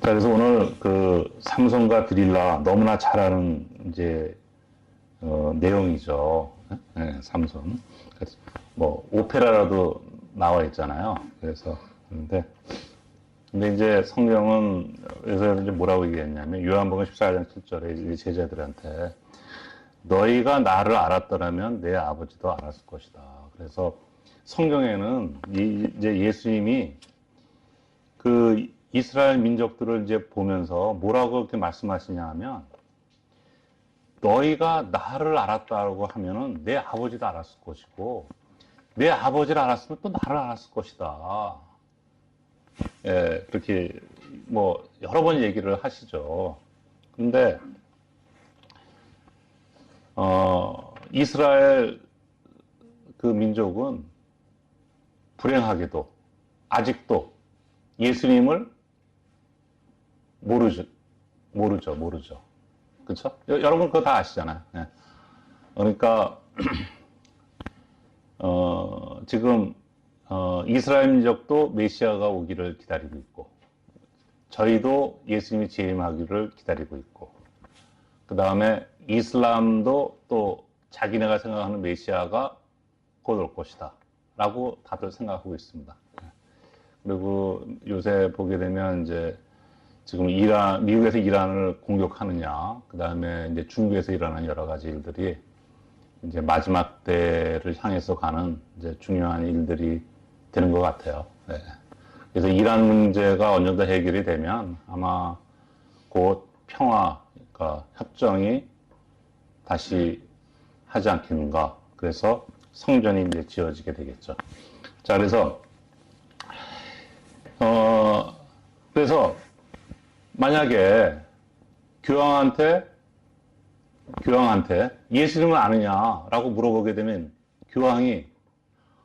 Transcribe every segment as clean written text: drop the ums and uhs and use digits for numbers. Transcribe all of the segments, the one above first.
자, 그래서 오늘 그 삼성과 드릴라 너무나 잘 아는 이제 내용이죠. 네, 삼성. 그래서 뭐 오페라라도 나와 있잖아요. 그래서 근데 이제 성경은 그래서 이제 뭐라고 얘기했냐면 요한복음 14장 7절에 제자들한테 너희가 나를 알았더라면 내 아버지도 알았을 것이다. 그래서 성경에는 이제 예수님이 그 이스라엘 민족들을 이제 보면서 뭐라고 그렇게 말씀하시냐 하면 너희가 나를 알았다고 하면은 내 아버지도 알았을 것이고 내 아버지를 알았으면 또 나를 알았을 것이다. 예, 그렇게 뭐 여러 번 얘기를 하시죠. 근데 이스라엘 그 민족은 불행하게도 아직도 예수님을 모르죠. 그쵸? 여러분 그거 다 아시잖아요. 네. 그러니까, 지금, 이스라엘 민족도 메시아가 오기를 기다리고 있고, 저희도 예수님이 재림하기를 기다리고 있고, 그 다음에 이슬람도 또 자기네가 생각하는 메시아가 곧 올 것이다. 라고 다들 생각하고 있습니다. 그리고 요새 보게 되면 이제 지금 미국에서 이란을 공격하느냐, 그 다음에 이제 중국에서 일어나는 여러 가지 일들이 이제 마지막 때를 향해서 가는 이제 중요한 일들이 되는 것 같아요. 네. 그래서 이란 문제가 어느 정도 해결이 되면 아마 곧 평화, 그러니까 협정이 다시 하지 않겠는가. 그래서 성전이 이제 지어지게 되겠죠. 자, 그래서 만약에 교황한테 예수님을 아느냐라고 물어보게 되면 교황이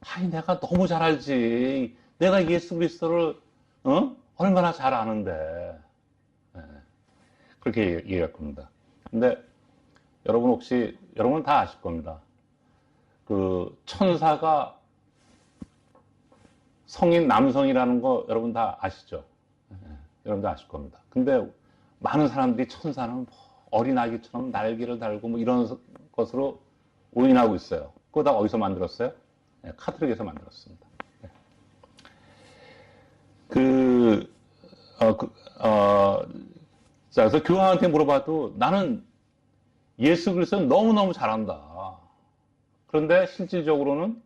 아니 내가 너무 잘 알지. 내가 예수 그리스도를 얼마나 잘 아는데. 네. 그렇게 얘기할 겁니다. 근데 여러분 다 아실 겁니다. 그 천사가 성인 남성이라는 거 여러분 다 아시죠? 여러분도 아실 겁니다. 근데 많은 사람들이 천사는 뭐 어린아기처럼 날개를 달고 뭐 이런 것으로 오인하고 있어요. 그거 다 어디서 만들었어요? 네, 카톨릭에서 만들었습니다. 네. 자, 그래서 교황한테 물어봐도 나는 예수 그리스도는 너무너무 잘한다. 그런데 실질적으로는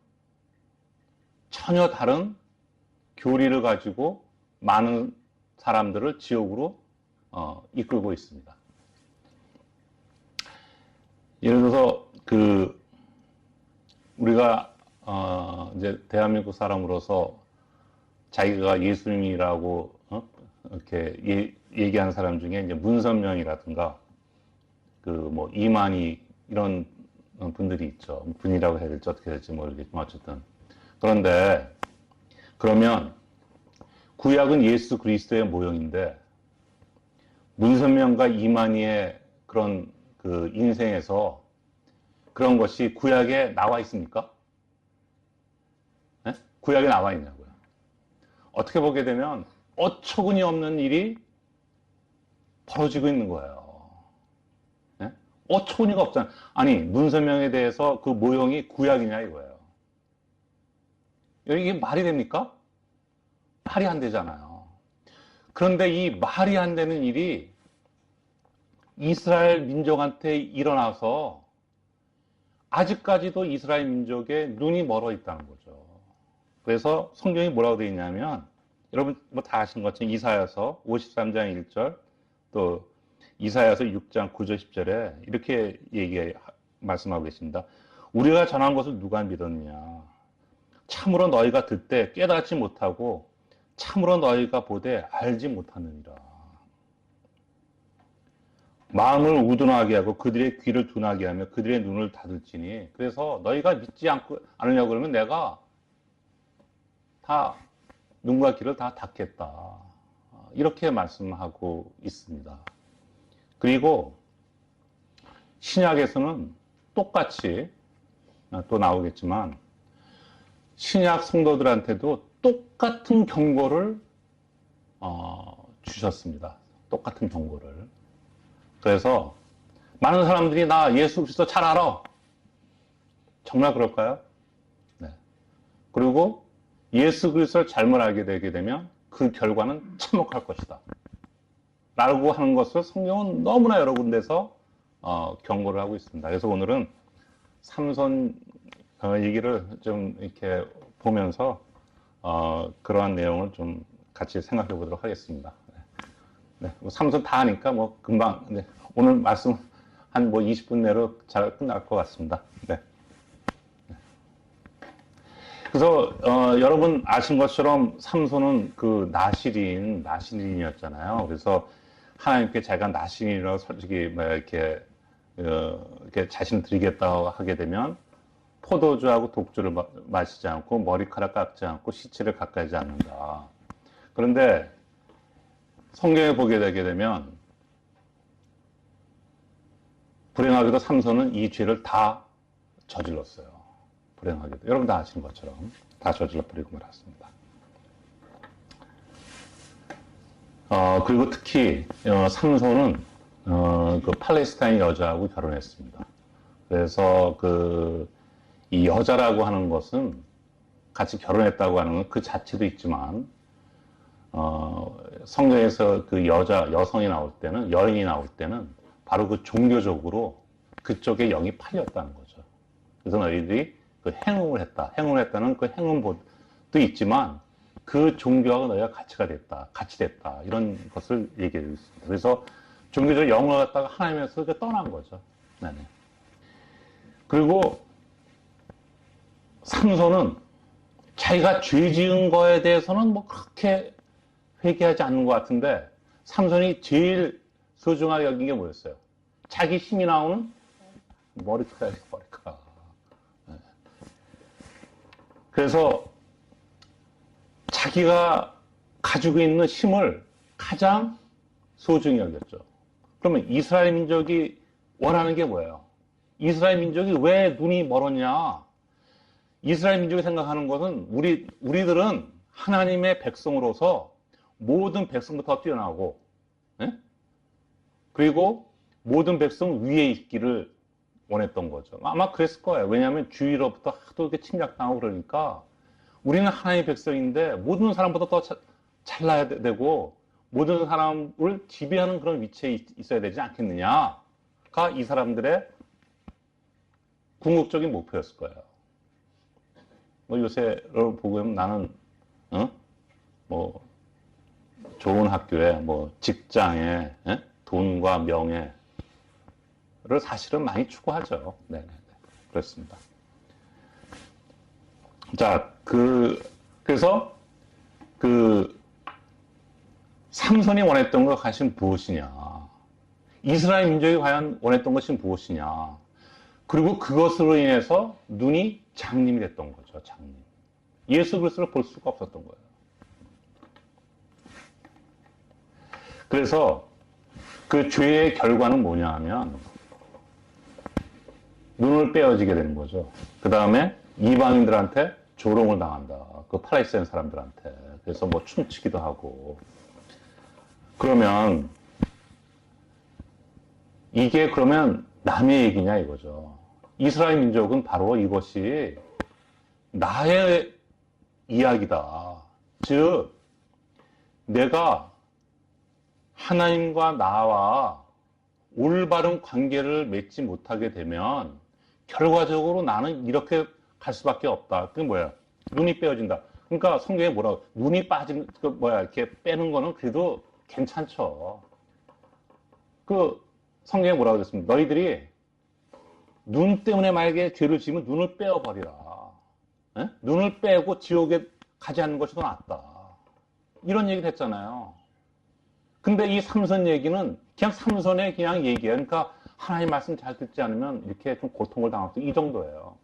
전혀 다른 교리를 가지고 많은 사람들을 지옥으로 이끌고 있습니다. 예를 들어서 우리가 이제 대한민국 사람으로서 자기가 예수님이라고 이렇게 얘기하는 사람 중에 이제 문선명이라든가 그 뭐 이만희 이런 분들이 있죠. 분이라고 해야 될지 어떻게 될지 모르겠지만 어쨌든 그런데 그러면 구약은 예수 그리스도의 모형인데 문선명과 이만희의 그런 그 인생에서 그런 것이 구약에 나와 있습니까? 네? 구약에 나와 있냐고요. 어떻게 보게 되면 어처구니 없는 일이 벌어지고 있는 거예요. 네? 어처구니가 없잖아요. 아니 문선명에 대해서 그 모형이 구약이냐 이거예요. 이게 말이 됩니까? 말이 안 되잖아요. 그런데 이 말이 안 되는 일이 이스라엘 민족한테 일어나서 아직까지도 이스라엘 민족의 눈이 멀어 있다는 거죠. 그래서 성경이 뭐라고 되어 있냐면 여러분 뭐 다 아시는 것처럼 이사야서 53장 1절 또 이사야서 6장 9절 10절에 이렇게 말씀하고 계십니다. 우리가 전한 것을 누가 믿었느냐. 참으로 너희가 듣되 깨닫지 못하고 참으로 너희가 보되 알지 못하느니라. 마음을 우둔하게 하고 그들의 귀를 둔하게 하며 그들의 눈을 닫을지니 그래서 너희가 믿지 않으려고 그러면 내가 다 눈과 귀를 다 닫겠다. 이렇게 말씀하고 있습니다. 그리고 신약에서는 똑같이 또 나오겠지만 신약 성도들한테도 똑같은 경고를 주셨습니다. 똑같은 경고를. 그래서 많은 사람들이 나 예수 그리스도 잘 알아. 정말 그럴까요? 네. 그리고 예수 그리스도를 잘못 알게 되게 되면 그 결과는 참혹할 것이다. 라고 하는 것을 성경은 너무나 여러 군데서 경고를 하고 있습니다. 그래서 오늘은 삼손 얘기를 좀 이렇게 보면서 그러한 내용을 좀 같이 생각해 보도록 하겠습니다. 네, 뭐 삼손 다 하니까 뭐 금방 네, 오늘 말씀 한 뭐 20분 내로 잘 끝날 것 같습니다. 네. 그래서 여러분 아신 것처럼 삼손은 그 나실인이었잖아요. 그래서 하나님께 자기가 나실인이라고 솔직히 뭐 이렇게 자신을 드리겠다고 하게 되면 포도주하고 독주를 마시지 않고 머리카락 깎지 않고 시체를 가까이 하지 않는다. 그런데 성경에 보게 되게 되면 불행하게도 삼손은 이 죄를 다 저질렀어요. 불행하게도. 여러분 다 아시는 것처럼 다 저질러 버리고 말았습니다. 그리고 특히 삼손은 그 팔레스타인 여자하고 결혼했습니다. 그래서 이 여자라고 하는 것은 같이 결혼했다고 하는 건 그 자체도 있지만 성경에서 그 여성이 나올 때는 여인이 나올 때는 바로 그 종교적으로 그쪽에 영이 팔렸다는 거죠. 그래서 너희들이 그 행음을 했다. 행음을 했다는 그 행음도 있지만 그 종교하고 너희가 같이 됐다. 이런 것을 얘기해 주습니다. 그래서 종교적 영을 갖다가 하나님에서 떠난 거죠. 네네. 그리고 삼손은 자기가 죄 지은 거에 대해서는 뭐 그렇게 회개하지 않는 것 같은데 삼손이 제일 소중하게 여긴 게 뭐였어요? 자기 힘이 나오는 머리카락이에요, 머리카락. 네. 그래서 자기가 가지고 있는 힘을 가장 소중히 여겼죠. 그러면 이스라엘 민족이 원하는 게 뭐예요? 이스라엘 민족이 왜 눈이 멀었냐? 이스라엘 민족이 생각하는 것은 우리들은 하나님의 백성으로서 모든 백성부터 뛰어나고, 네? 그리고 모든 백성 위에 있기를 원했던 거죠. 아마 그랬을 거예요. 왜냐하면 주위로부터 하도 이렇게 침략당하고 그러니까 우리는 하나님의 백성인데 모든 사람보다 더 잘나야 되고 모든 사람을 지배하는 그런 위치에 있어야 되지 않겠느냐가 이 사람들의 궁극적인 목표였을 거예요. 뭐 요새를 보고 나는 뭐 좋은 학교에 뭐 직장에 돈과 명예를 사실은 많이 추구하죠. 네, 그렇습니다. 자, 그래서 삼손이 원했던 것이 무엇이냐? 이스라엘 민족이 과연 원했던 것이 무엇이냐? 그리고 그것으로 인해서 눈이 장님이 됐던 거죠. 장님. 예수 그리스도를 볼 수가 없었던 거예요. 그래서 그 죄의 결과는 뭐냐 하면 눈을 빼어지게 되는 거죠. 그 다음에 이방인들한테 조롱을 당한다. 그 팔레스타인 사람들한테. 그래서 뭐 춤추기도 하고. 그러면 이게 그러면 남의 얘기냐 이거죠. 이스라엘 민족은 바로 이것이 나의 이야기다. 즉 내가 하나님과 나와 올바른 관계를 맺지 못하게 되면 결과적으로 나는 이렇게 갈 수밖에 없다. 그게 뭐야? 눈이 빼어진다. 그러니까 성경에 뭐라고? 눈이 빠진, 이렇게 빼는 거는 그래도 괜찮죠. 성경에 뭐라고 그랬습니까? 너희들이 눈 때문에 만약에 죄를 지으면 눈을 빼어버리라. 에? 눈을 빼고 지옥에 가지 않는 것이 더 낫다. 이런 얘기를 했잖아요. 근데 이 삼손 얘기는 그냥 삼손의 그냥 얘기예요. 그러니까 하나님 말씀 잘 듣지 않으면 이렇게 좀 고통을 당할 수, 이 정도예요.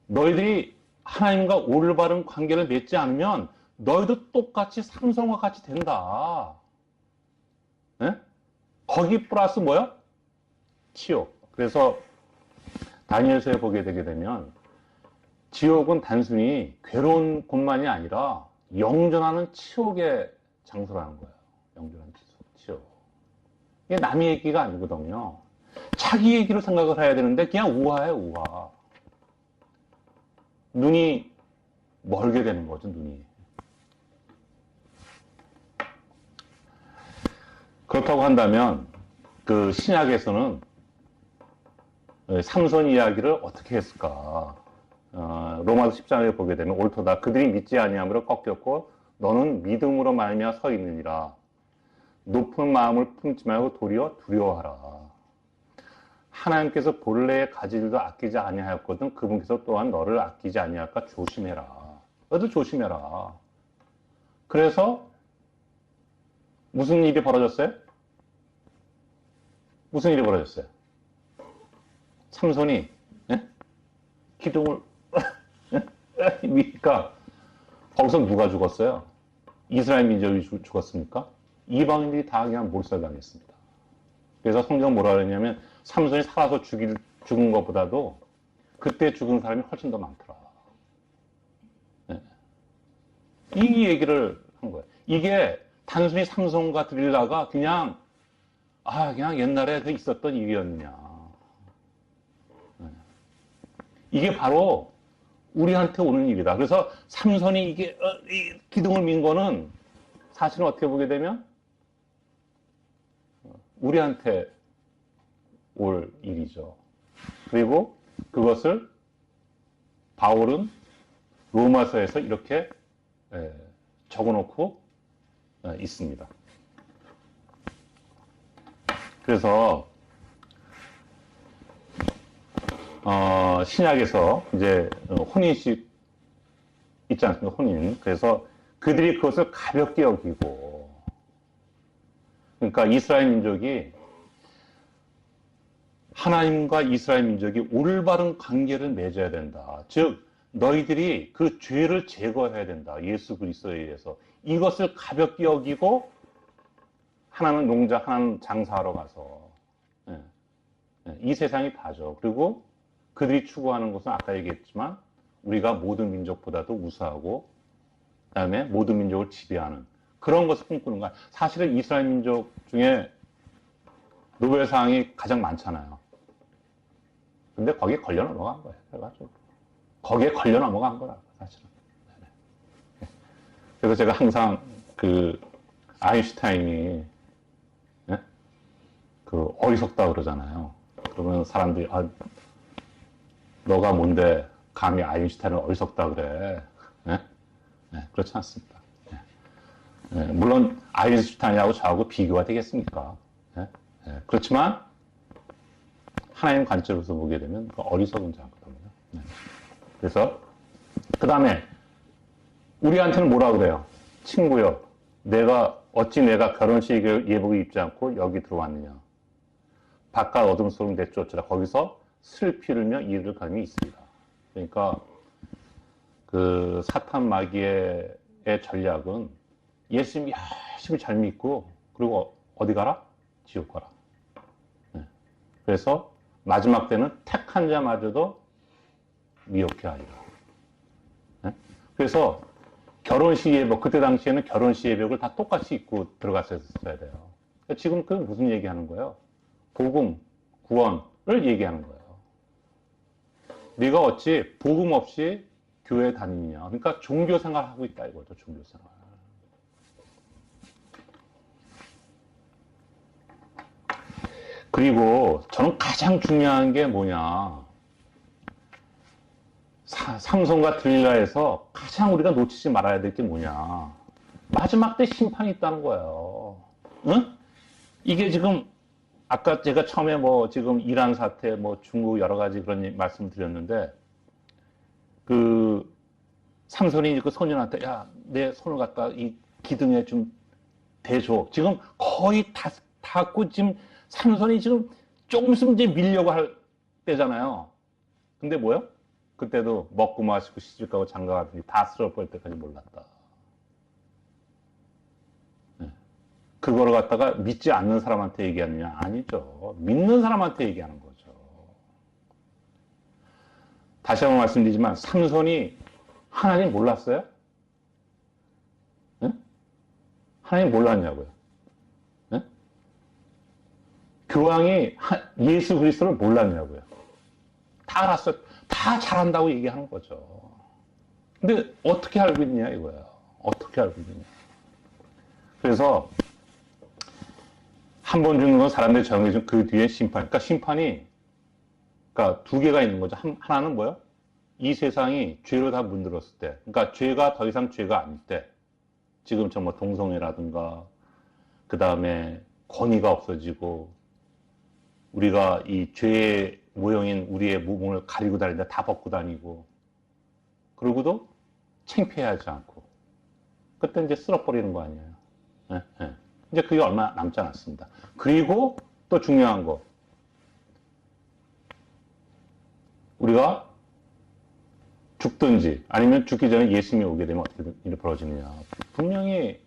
너희들이 하나님과 올바른 관계를 맺지 않으면 너희도 똑같이 삼손과 같이 된다. 네? 거기 플러스 뭐야? 지옥. 그래서 다니엘서에 보게 되게 되면 지옥은 단순히 괴로운 곳만이 아니라 영전하는 치욕의 장소라는 거예요. 명절한 지속이죠. 이게 남의 얘기가 아니거든요. 자기 얘기로 생각을 해야 되는데 그냥 우화예요, 우화. 눈이 멀게 되는 거죠, 눈이. 그렇다고 한다면 그 신약에서는 삼손 이야기를 어떻게 했을까? 로마서 10장에 보게 되면 옳도다. 그들이 믿지 아니함으로 꺾였고 너는 믿음으로 말미암아 서 있느니라. 높은 마음을 품지 말고 도리어 두려워하라. 하나님께서 본래의 가지들도 아끼지 아니하였거든 그분께서 또한 너를 아끼지 아니할까 조심해라. 너도 조심해라. 그래서 무슨 일이 벌어졌어요? 무슨 일이 벌어졌어요? 삼손이 기둥을 미니까 거기서 누가 죽었어요? 이스라엘 민족이 죽었습니까? 이방인들이 다 그냥 몰살당했습니다. 그래서 성경 뭐라 그러냐면 삼손이 살아서 죽은 것보다도 그때 죽은 사람이 훨씬 더 많더라. 이 얘기를 한 거예요. 이게 단순히 삼손과 드릴라가 그냥 옛날에 있었던 일이었느냐. 이게 바로 우리한테 오는 일이다. 그래서 삼손이 이게 기둥을 민 거는 사실은 어떻게 보게 되면 우리한테 올 일이죠. 그리고 그것을 바울은 로마서에서 이렇게 적어놓고 있습니다. 그래서 신약에서 이제 혼인식 있지 않습니까? 혼인. 그래서 그들이 그것을 가볍게 여기고, 그러니까 이스라엘 민족이 하나님과 이스라엘 민족이 올바른 관계를 맺어야 된다. 즉 너희들이 그 죄를 제거해야 된다. 예수 그리스도에 의해서 이것을 가볍게 여기고 하나는 농자, 하나는 장사하러 가서 이 세상이 다죠. 그리고 그들이 추구하는 것은 아까 얘기했지만 우리가 모든 민족보다도 우수하고 그다음에 모든 민족을 지배하는 그런 것을 꿈꾸는 거야. 사실은 이스라엘 민족 중에 노벨상이 가장 많잖아요. 근데 거기에 걸려 넘어간 거예요. 그래가지고 거기에 걸려 넘어간 거라고 사실은. 그래서 제가 항상 그 아인슈타인이 그 어리석다 그러잖아요. 그러면 사람들이 너가 뭔데 감히 아인슈타인을 어리석다 그래? 그렇지 않습니다. 물론 아인슈타인하고 저하고 비교가 되겠습니까? 그렇지만 하나님 관점에서 보게 되면 어리석은 자거든요. 그래서 그 다음에 우리한테는 뭐라 그래요? 친구요, 어찌 내가 결혼식 예복을 입지 않고 여기 들어왔느냐? 바깥 어둠 속으로 내쫓으라. 거기서 슬피 울며 이를 감이 있습니다. 그러니까 그 사탄 마귀의 전략은 예수님 열심히 잘 믿고 그리고 어디 가라? 지옥 가라. 그래서 마지막 때는 택한 자마저도 미혹해 하리라. 그래서 결혼식 예복, 그때 당시에는 결혼식 예복을 다 똑같이 입고 들어갔어야 돼요. 지금 그 무슨 얘기하는 거예요? 복음, 구원을 얘기하는 거예요. 네가 어찌 복음 없이 교회 다니냐. 그러니까 종교 생활하고 있다 이거죠. 종교 생활. 그리고 저는 가장 중요한 게 뭐냐. 삼손과 들릴라에서 가장 우리가 놓치지 말아야 될 게 뭐냐. 마지막 때 심판이 있다는 거예요. 응? 이게 지금 아까 제가 처음에 지금 이란 사태, 중국 여러 가지 그런 말씀 드렸는데, 그 삼손이 그 소년한테 야, 내 손을 갖다 이 기둥에 좀 대줘. 지금 거의 다 닿고 지금 삼손이 지금 조금 있으면 이제 밀려고 할 때잖아요. 근데 뭐요? 그때도 먹고 마시고 시집가고 장가가더니 다 쓸어버릴 때까지 몰랐다. 그거를 갖다가 믿지 않는 사람한테 얘기하느냐? 아니죠. 믿는 사람한테 얘기하는 거죠. 다시 한번 말씀드리지만 삼손이 하나님 몰랐어요? 네? 하나님 몰랐냐고요. 교황이 예수 그리스도를 몰랐냐고요. 다 알았어요. 다 잘한다고 얘기하는 거죠. 근데 어떻게 알고 있냐 이거야. 어떻게 알고 있느냐. 그래서 한 번 죽는 건 사람들이 정해준 그 뒤에 심판. 그러니까 심판이 그러니까 두 개가 있는 거죠. 하나는 뭐요? 이 세상이 죄로 다 문들었을 때, 그러니까 죄가 더 이상 죄가 아닐 때, 지금처럼 뭐 동성애라든가, 그 다음에 권위가 없어지고, 우리가 이 죄의 모형인 우리의 몸을 가리고 다니는데 다 벗고 다니고, 그러고도 창피하지 않고, 그때 이제 쓸어버리는 거 아니에요. 네, 네. 이제 그게 얼마 남지 않았습니다. 그리고 또 중요한 거, 우리가 죽든지 아니면 죽기 전에 예수님이 오게 되면 어떻게 일이 벌어지느냐. 분명히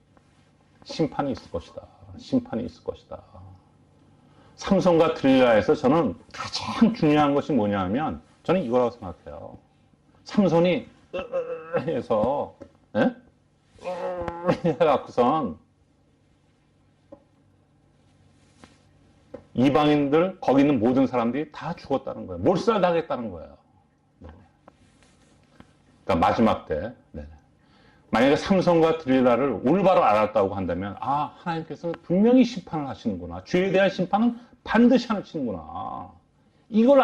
심판이 있을 것이다. 심판이 있을 것이다. 삼손과 들릴라에서 저는 가장 중요한 것이 뭐냐 하면 저는 이거라고 생각해요. 삼손이 해서 해갖고선 이방인들 거기 있는 모든 사람들이 다 죽었다는 거예요. 몰살당했다는 거예요. 그러니까 마지막 때 만약에 삼손과 들릴라를 올바로 알았다고 한다면 아 하나님께서는 분명히 심판을 하시는구나. 죄에 대한 심판은 반드시 하시는구나. 이걸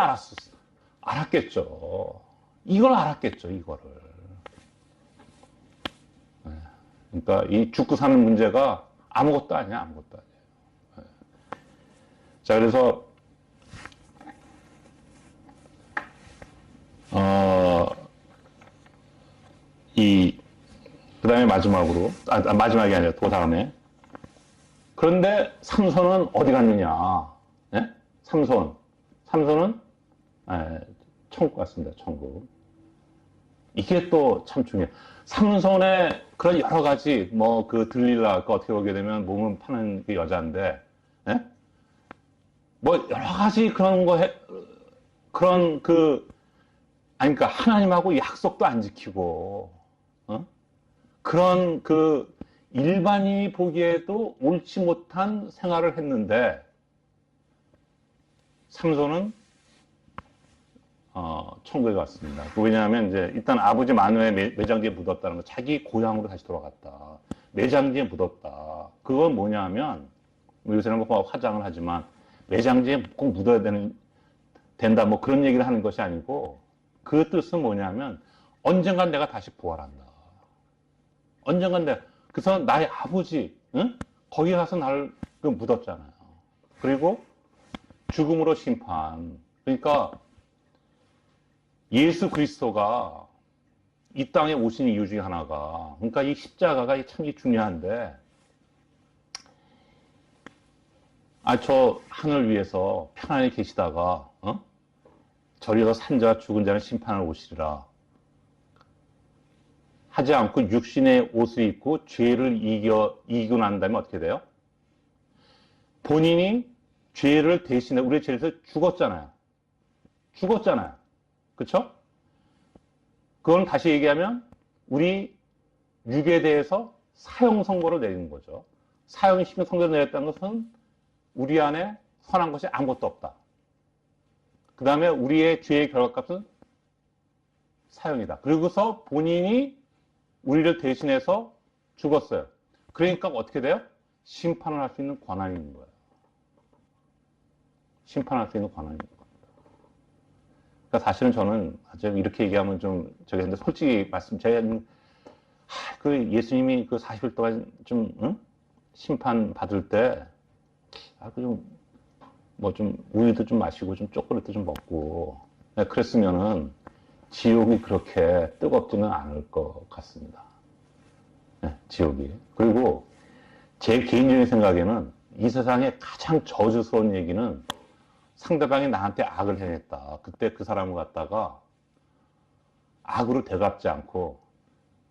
알았겠죠. 이걸 알았겠죠. 이거를. 그러니까 이 죽고 사는 문제가 아무것도 아니야. 아무것도 아니에요. 자 그래서 그 다음에 마지막으로, 마지막이 아니라 그 다음에. 그런데 삼손은 어디 갔느냐? 네? 삼손은, 천국 갔습니다, 천국. 이게 또 참 중요해요. 삼손의 그런 여러 가지, 뭐, 들릴라, 어떻게 보게 되면 몸을 파는 그 여자인데, 네? 뭐, 여러 가지 그런 그러니까 하나님하고 약속도 안 지키고, 그런 일반인이 보기에도 옳지 못한 생활을 했는데, 삼손은, 천국에 갔습니다. 왜냐하면 이제 일단 아버지 마누의 매장지에 묻었다는 거, 자기 고향으로 다시 돌아갔다. 매장지에 묻었다. 그건 뭐냐 하면, 요새는 뭐 화장을 하지만, 매장지에 꼭 묻어야 된다, 뭐 그런 얘기를 하는 것이 아니고, 그 뜻은 뭐냐면, 언젠간 내가 다시 부활한다. 언젠간 그래서 나의 아버지, 응? 거기 가서 나를 묻었잖아요. 그리고 죽음으로 심판. 그러니까 예수 그리스도가 이 땅에 오신 이유 중에 하나가, 그러니까 이 십자가가 참 중요한데, 저 하늘 위에서 편안히 계시다가, 저리서 산자와 죽은 자는 심판을 오시리라. 하지 않고 육신의 옷을 입고 죄를 이기고 난 다음에 어떻게 돼요? 본인이 죄를 대신해, 우리의 죄에서 죽었잖아요. 그쵸? 그건 다시 얘기하면, 우리 육에 대해서 사형 선고를 내리는 거죠. 사형 선고를 내렸다는 것은 우리 안에 선한 것이 아무것도 없다. 그 다음에 우리의 죄의 결과값은 사형이다. 그리고서 본인이 우리를 대신해서 죽었어요. 그러니까 어떻게 돼요? 심판을 할 수 있는 권한이 있는 거예요. 심판할 수 있는 권한이 있는 겁니다. 그러니까 사실은 저는 이렇게 얘기하면 좀 근데 솔직히 제가 예수님이 40일 동안 심판 받을 때 우유도 좀 마시고 좀 초콜릿도 좀 먹고 그랬으면은 지옥이 그렇게 뜨겁지는 않을 것 같습니다. 네, 지옥이. 그리고 제 개인적인 생각에는 이 세상에 가장 저주스러운 얘기는 상대방이 나한테 악을 행했다. 그때 그 사람을 갖다가 악으로 대갚지 않고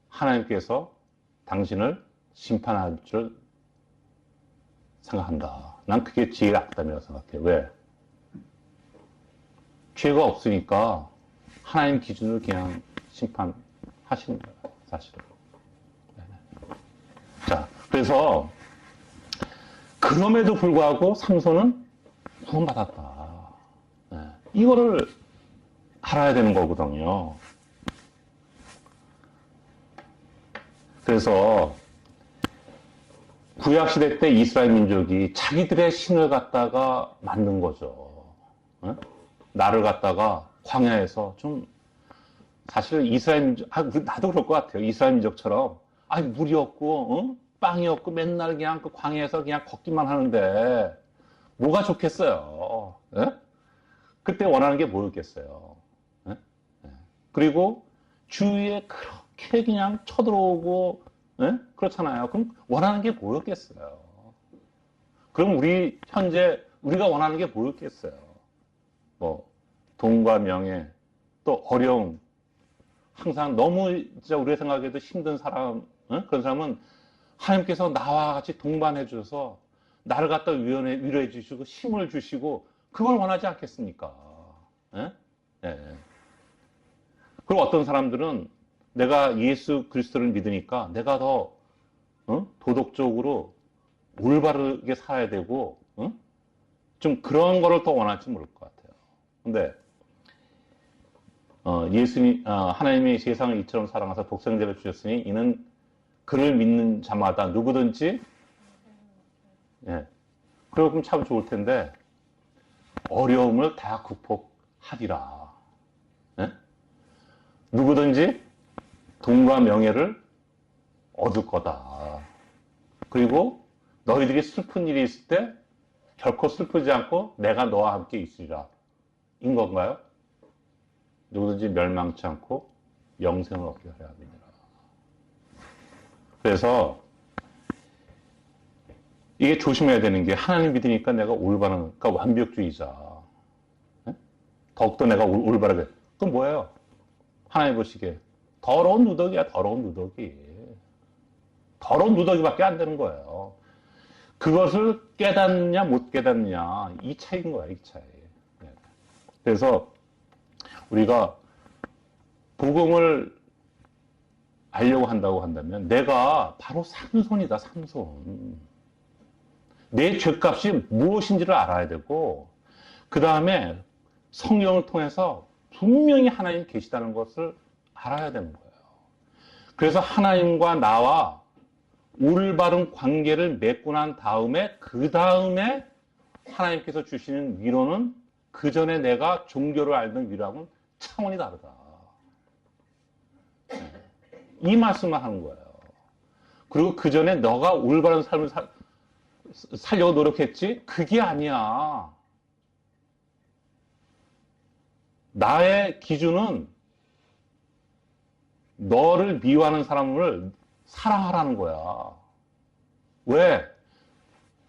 하나님께서 당신을 심판할 줄 생각한다. 난 그게 제일 악담이라고 생각해. 왜? 죄가 없으니까 하나님 기준으로 그냥 심판하시는 거예요, 사실은. 자, 그래서 그럼에도 불구하고 삼손은 구원받았다. 예. 이거를 알아야 되는 거거든요. 그래서 구약시대 때 이스라엘 민족이 자기들의 신을 갖다가 만든 거죠. 예? 나를 갖다가 광야에서 좀 사실 이스라엘 민족, 나도 그럴 것 같아요. 이스라엘 민족처럼 물이 없고 빵이 없고 맨날 그냥 그 광야에서 그냥 걷기만 하는데 뭐가 좋겠어요. 예? 그때 원하는 게 뭐였겠어요. 예? 예. 그리고 주위에 그렇게 그냥 쳐들어오고 예? 그렇잖아요. 그럼 원하는 게 뭐였겠어요. 그럼 우리 현재 우리가 원하는 게 뭐였겠어요. 뭐 돈과 명예 또 어려움 항상 너무 진짜 우리가 생각해도 힘든 사람 그런 사람은 하나님께서 나와 같이 동반해 주셔서 나를 갖다 위로해 주시고 힘을 주시고 그걸 원하지 않겠습니까? 예? 예. 그리고 어떤 사람들은 내가 예수 그리스도를 믿으니까 내가 더 도덕적으로 올바르게 살아야 되고 좀 그런 거를 더 원할지 모를 것 같아요. 근데 하나님이 세상을 이처럼 사랑하사 독생자를 주셨으니 이는 그를 믿는 자마다 누구든지 예. 그러면 참 좋을 텐데 어려움을 다 극복하리라. 예? 누구든지 돈과 명예를 얻을 거다. 그리고 너희들이 슬픈 일이 있을 때 결코 슬프지 않고 내가 너와 함께 있으리라. 인 건가요? 누구든지 멸망치 않고 영생을 얻게 하려 합니다. 그래서 이게 조심해야 되는 게 하나님 믿으니까 내가 올바른, 그러니까 완벽주의자. 네? 더욱더 내가 올바르게. 그건 뭐예요? 하나님 보시기에 더러운 누더기야, 더러운 누더기. 더러운 누더기밖에 안 되는 거예요. 그것을 깨닫느냐 못 깨닫느냐 이 차이인 거야, 이 차이. 네. 그래서 우리가 복음을 알려고 한다고 한다면 내가 바로 삼손이다, 삼손. 내 죄값이 무엇인지를 알아야 되고 그 다음에 성경을 통해서 분명히 하나님 계시다는 것을 알아야 되는 거예요. 그래서 하나님과 나와 올바른 관계를 맺고 난 다음에 그 다음에 하나님께서 주시는 위로는 그 전에 내가 종교를 알던 위로하고는 차원이 다르다. 이 말씀을 하는 거예요. 그리고 그 전에 너가 올바른 삶을 살려고 노력했지? 그게 아니야. 나의 기준은 너를 미워하는 사람을 사랑하라는 거야. 왜?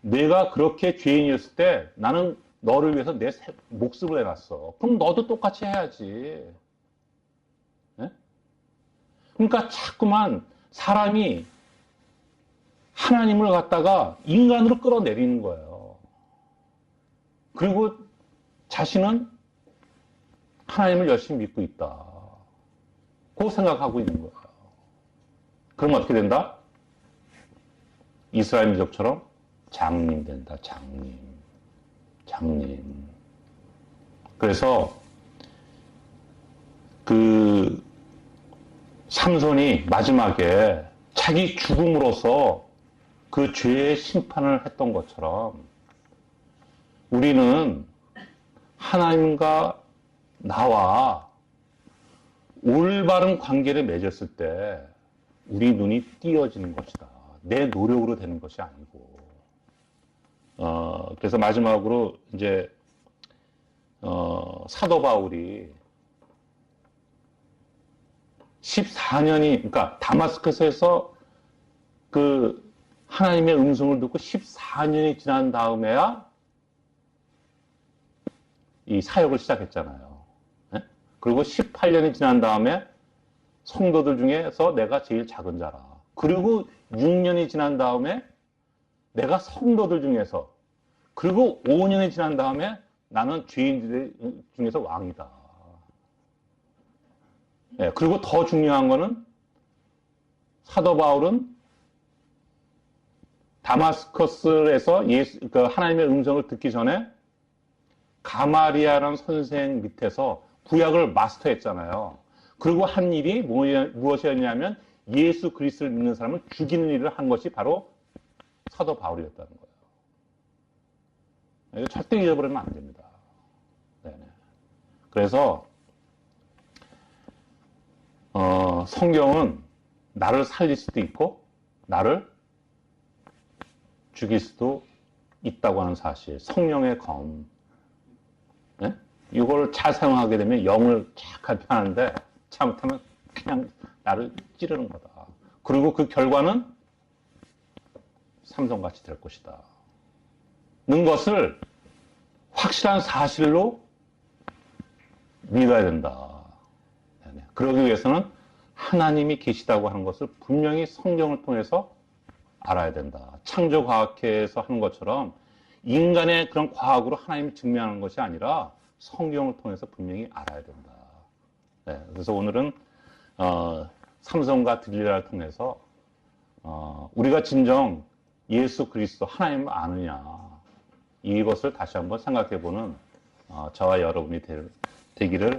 내가 그렇게 죄인이었을 때 나는 너를 위해서 내 목숨을 내놨어. 그럼 너도 똑같이 해야지. 네? 그러니까 자꾸만 사람이 하나님을 갖다가 인간으로 끌어내리는 거예요. 그리고 자신은 하나님을 열심히 믿고 있다. 그 생각하고 있는 거예요. 그러면 어떻게 된다? 이스라엘 민족처럼 장님 된다. 장님. 장님. 그래서 그 삼손이 마지막에 자기 죽음으로써 그 죄의 심판을 했던 것처럼 우리는 하나님과 나와 올바른 관계를 맺었을 때 우리 눈이 띄어지는 것이다. 내 노력으로 되는 것이 아니고. 그래서 마지막으로 이제 사도 바울이 14년이, 그러니까 다마스커스에서 그 하나님의 음성을 듣고 14년이 지난 다음에야 이 사역을 시작했잖아요. 네? 그리고 18년이 지난 다음에 성도들 중에서 내가 제일 작은 자라. 그리고 6년이 지난 다음에 내가 성도들 중에서, 그리고 5년이 지난 다음에 나는 죄인들 중에서 왕이다. 네, 그리고 더 중요한 거는 사도 바울은 다마스커스에서 그 하나님의 음성을 듣기 전에 가마리아라는 선생 밑에서 구약을 마스터했잖아요. 그리고 한 일이 무엇이었냐면 예수 그리스도를 믿는 사람을 죽이는 일을 한 것이 바로 사도 바울이었다는 거예요. 이거 절대 잊어버리면 안 됩니다. 네네. 그래서 성경은 나를 살릴 수도 있고 나를 죽일 수도 있다고 하는 사실, 성령의 검. 네? 이걸 잘 사용하게 되면 영을 쫙 갈피하는데 잘못하면 그냥 나를 찌르는 거다. 그리고 그 결과는 삼성같이 될 것이다. 는 것을 확실한 사실로 믿어야 된다. 네네. 그러기 위해서는 하나님이 계시다고 하는 것을 분명히 성경을 통해서 알아야 된다. 창조과학회에서 하는 것처럼 인간의 그런 과학으로 하나님을 증명하는 것이 아니라 성경을 통해서 분명히 알아야 된다. 네, 그래서 오늘은 삼손과 들릴라를 통해서 우리가 진정 예수 그리스도 하나님을 아느냐 이것을 다시 한번 생각해보는 저와 여러분이 되기를